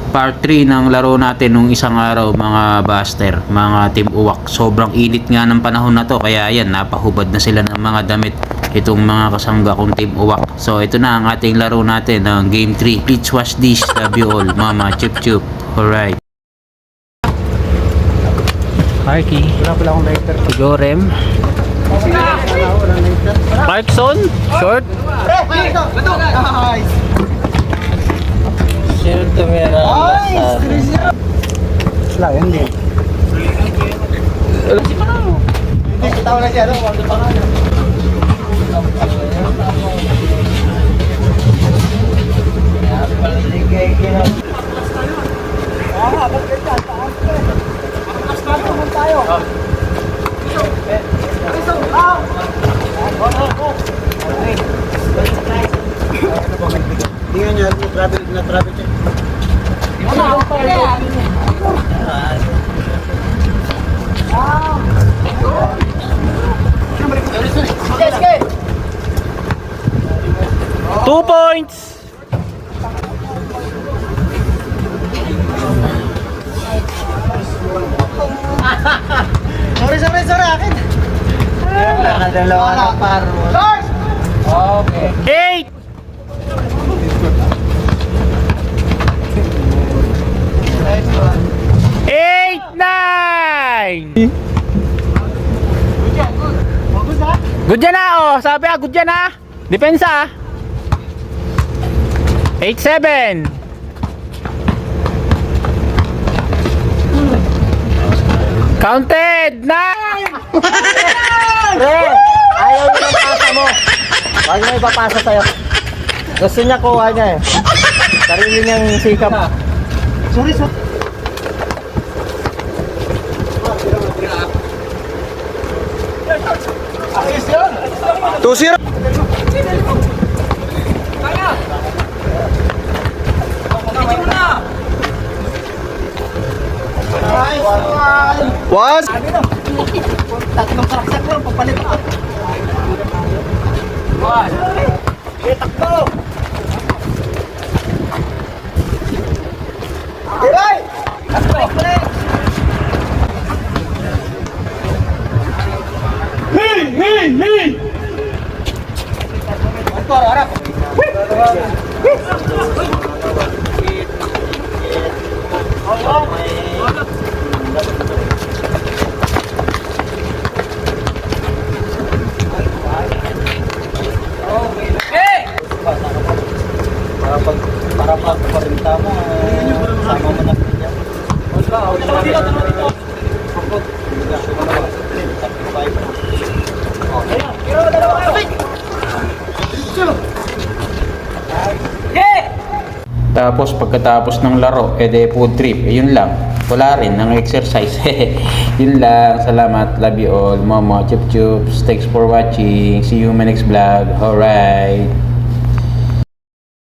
part 3 ng laro natin nung isang araw mga Buster, mga Team Uwak. Sobrang init nga ng panahon na to, kaya ayan, napahubad na sila ng mga damit itong mga kasangga kong Team Uwak. So ito na ang ating laro natin ng game 3. Please wash this, love you all, mama, chup chup. Alright. Parky. Wala pala akong lighter. Sigorem. Parkson. Short. Shield to mera. Wala, hindi. Hindi, katawa na siya. Wala pa nga. Paligay kina. Ba't ganyan? Taas ko eh. Makakas naman tayo. Hindi nga niya, na-travel check. Two points. Sorry, akin. Nakadalawa ng paro. Okay. 8. Eight, 9. Good yan na, oh. Sabi good yan na. Depensa. 8-7. Counted. 9. Pre, ayaw niya ng pasa mo. Huwag niya ipapasa sa'yo. Gusto niya kuha niya eh. Sarili niyang sikap. Sorry. 2-0. Was? Tatlong saksak lang, papalit ka. Takbo! Hiray! Para pag parinta mo, sama mo na niya. Tapos pagkatapos ng laro, food trip. Yun lang. Wala rin ng exercise. Yun lang. Salamat. Love you all. Momo. Chup chup. Thanks for watching. See you in my next vlog. Alright.